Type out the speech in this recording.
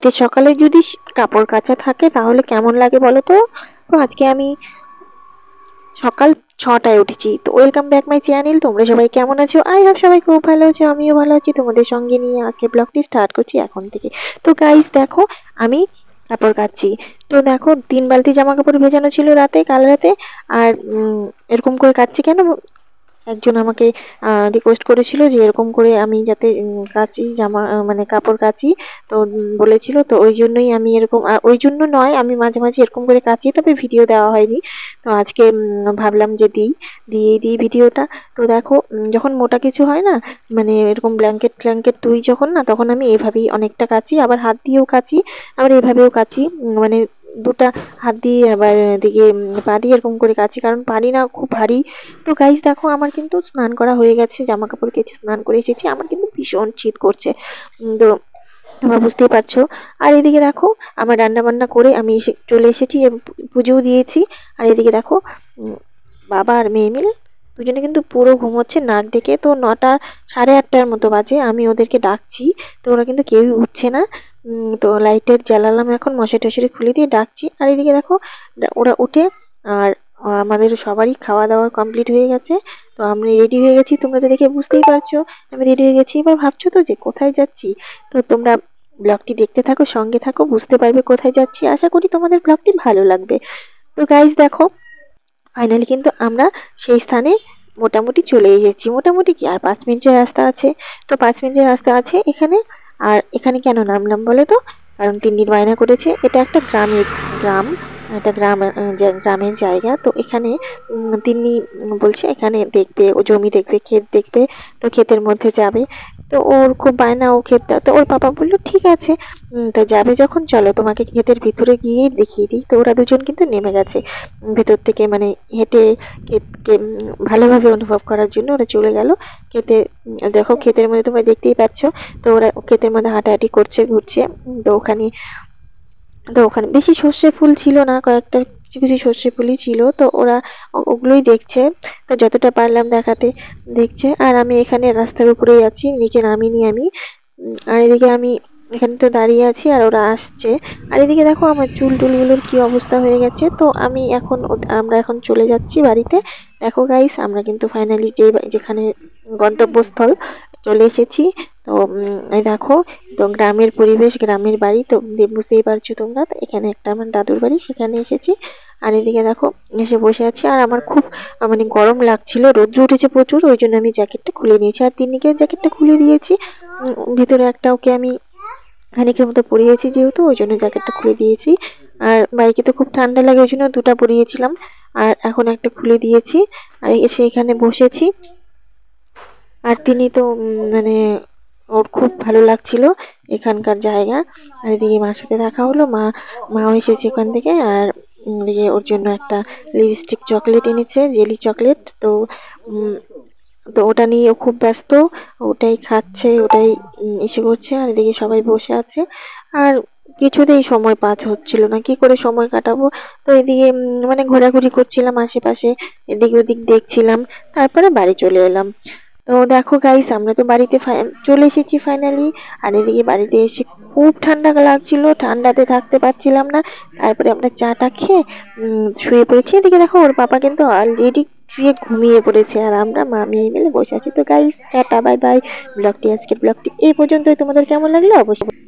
সকালে যদি কাপড় কাচা থাকে তাহলে কেমন লাগে বলো তো? তো আজকে আমি সকাল 6টায় উঠেছি। তো ওয়েলকাম ব্যাক মাই চ্যানেল। তোমরা সবাই কেমন আছো? আই হোপ সবাই খুব ভালো আছো, আমিও ভালো আছি। তোমাদের সঙ্গে নিয়ে আজকে ব্লগটি স্টার্ট করছি এখন থেকে। তো গাইস দেখো, আমি কাপড় কাচ্ছি। তো দেখো 3 বালতি জামা কাপড় ভেজানো ছিল রাতে, কাল রাতে। আর এরকম করে কাচ্ছি কেন, একজন আমাকে রিকোয়েস্ট করেছিল যে এরকম করে আমি যাতে কাচি জামা, মানে কাপড় কাচি। তো বলেছিল, তো ওই জন্যই আমি এরকম, ওই জন্য নয়, আমি মাঝে মাঝে এরকম করে কাচি, তবে ভিডিও দেওয়া হয়নি। তো আজকে ভাবলাম যে দিই ভিডিওটা। তো দেখো, যখন মোটা কিছু হয় না, মানে এরকম ব্ল্যাঙ্কেট ফ্ল্যাঙ্কেট তুই যখন না, তখন আমি এভাবেই অনেকটা কাচি, আবার হাত দিয়েও কাচি, আবার এভাবেও কাচি। মানে দুটা হাত দিয়ে আবার এদিকে পা দিয়ে এরকম করে কাচি, কারণ পারি না, খুব ভারী। তো গাইস দেখো, আমার কিন্তু স্নান করা হয়ে গেছে, জামা কাপড় কেচে স্নান করে এসেছি। আমার কিন্তু ভীষণ শীত করছে। তো তোমরা বুঝতেই পারছো। আর এদিকে দেখো, আমার রান্না বান্না করে আমি চলে এসেছি এবং পুজোও দিয়েছি। আর এদিকে দেখো, উম, বাবা আর মেয়ে মিলে দুজনে কিন্তু পুরো ঘুমোচ্ছে নাক ডেকে। তো 9টা, 8:30টার মতো বাজে, আমি ওদেরকে ডাকছি। তো ওরা কিন্তু কেউই উঠছে না। তো লাইটের জ্বালালাম, এখন মশারি টশারি খুলে দিয়ে ডাকছি। আর এদিকে দেখো, ওরা উঠে, আর আমাদের সবারই খাওয়া দাওয়া কমপ্লিট হয়ে গেছে। তো আমি রেডি হয়ে গেছি, তোমরা তো দেখে বুঝতেই পারছো আমি রেডি হয়ে গেছি। এবার ভাবছো তো যে কোথায় যাচ্ছি। তো তোমরা ব্লগটি দেখতে থাকো, সঙ্গে থাকো, বুঝতে পারবে কোথায় যাচ্ছি। আশা করি তোমাদের ব্লগটি ভালো লাগবে। তো গাইজ দেখো, ফাইনালি কিন্তু আমরা সেই স্থানে মোটামুটি চলে এসেছি। মোটামুটি কি আর 5 মিনিটের রাস্তা আছে। তো 5 মিনিটের রাস্তা আছে এখানে। আর এখানে কেন নামলাম বলো তো? কারণ তিন্নির বায়না করেছে, এটা একটা গ্রাম, একটা গ্রামের জায়গা। তো এখানে তিন্নি বলছে এখানে দেখবে, ও জমি দেখবে, ক্ষেত দেখবে। তো ক্ষেতের মধ্যে যাবে। তো ওর খুব বায়না, ও ক্ষেত, তো ওর পাপা বললো ঠিক আছে, তো যাবে যখন চলো তোমাকে ক্ষেতের ভিতরে গিয়েই দেখিয়ে দিই। তো ওরা দুজন কিন্তু নেমে গেছে ভেতর থেকে, মানে হেঁটে ক্ষেতকে ভালোভাবে অনুভব করার জন্য ওরা চলে গেল ক্ষেতে। দেখো ক্ষেতের মধ্যে তোমরা দেখতেই পাচ্ছ। তো ওরা ক্ষেতের মধ্যে হাঁটাহাঁটি করছে, ঘুরছে। তো ওখানে তো ওখানে বেশি সর্ষে ফুল ছিল না, কয়েকটা কিছু কিছু সর্ষে ফুলই ছিল। তো ওরা ওগুলোই দেখছে। তো যতটা পারলাম দেখাতে দেখছে। আর আমি এখানে রাস্তার উপরেই আছি, নিচে নামিনি আমি। আর এদিকে আমি এখানে তো দাঁড়িয়ে আছি, আর ওরা আসছে। আর এদিকে দেখো আমার চুল টুলগুলোর কি অবস্থা হয়ে গেছে। তো আমি এখন আমরা এখন চলে যাচ্ছি বাড়িতে। দেখো গাইস, আমরা কিন্তু ফাইনালি যেখানে গন্তব্যস্থল চলে এসেছি। তো এই দেখো, তো গ্রামের পরিবেশ, গ্রামের বাড়ি। তো বুঝতেই পারছো তোমরা, তো এখানে একটা আমার দাদুর বাড়ি, সেখানে এসেছি। আর এদিকে দেখো, এসে বসে আছি। আর আমার খুব মানে গরম লাগছিল, রোদ্র উঠেছে প্রচুর, ওই জন্য আমি জ্যাকেটটা খুলে নিয়েছি। আর তিন্নিকে জ্যাকেটটা খুলে দিয়েছি। ভিতরে একটা ওকে আমি খানিকের মতো পরিয়েছি, যেহেতু ওই জন্য জ্যাকেটটা খুলে দিয়েছি। আর বাইকে তো খুব ঠান্ডা লাগে, ওই জন্য দুটা পরিয়েছিলাম। আর এখন একটা খুলে দিয়েছি। আর এসে এখানে বসেছি। আর তিনি তো মানে ওর খুব ভালো লাগছিল এখানকার জায়গা। আর এদিকে মার সাথে দেখা হলো, মাও এসেছে ওখান থেকে। আর এদিকে ওর জন্য একটা লিপস্টিক চকলেট এনেছে, জেলি চকলেট। তো উম, তো ওটা নিয়ে ও খুব ব্যস্ত, ওটাই খাচ্ছে, ওটাই ইসে করছে। আর এদিকে সবাই বসে আছে। আর কিছুতেই সময় পাস হচ্ছিল না, কি করে সময় কাটাবো। তো এদিকে মানে ঘোরাঘুরি করছিলাম আশেপাশে, এদিক ওদিক দেখছিলাম। তারপরে বাড়ি চলে এলাম। তো দেখো গাইস, আমরা তো বাড়িতে চলে এসেছি ফাইনালি। আর এদিকে বাড়িতে এসে খুব ঠান্ডা লাগছিল, ঠান্ডাতে থাকতে পারছিলাম না। তারপরে আমরা চাটা খেয়ে শুয়ে পড়েছি। এদিকে দেখো, ওর পাপা কিন্তু অলরেডি শুয়ে ঘুমিয়ে পড়েছে, আর আমরা মা মেয়ে মিলে বসে আছি। তো গাইস টাটা, বাই বাই। আজকের ব্লগটি এই পর্যন্তই। তোমাদের কেমন লাগলো অবশ্যই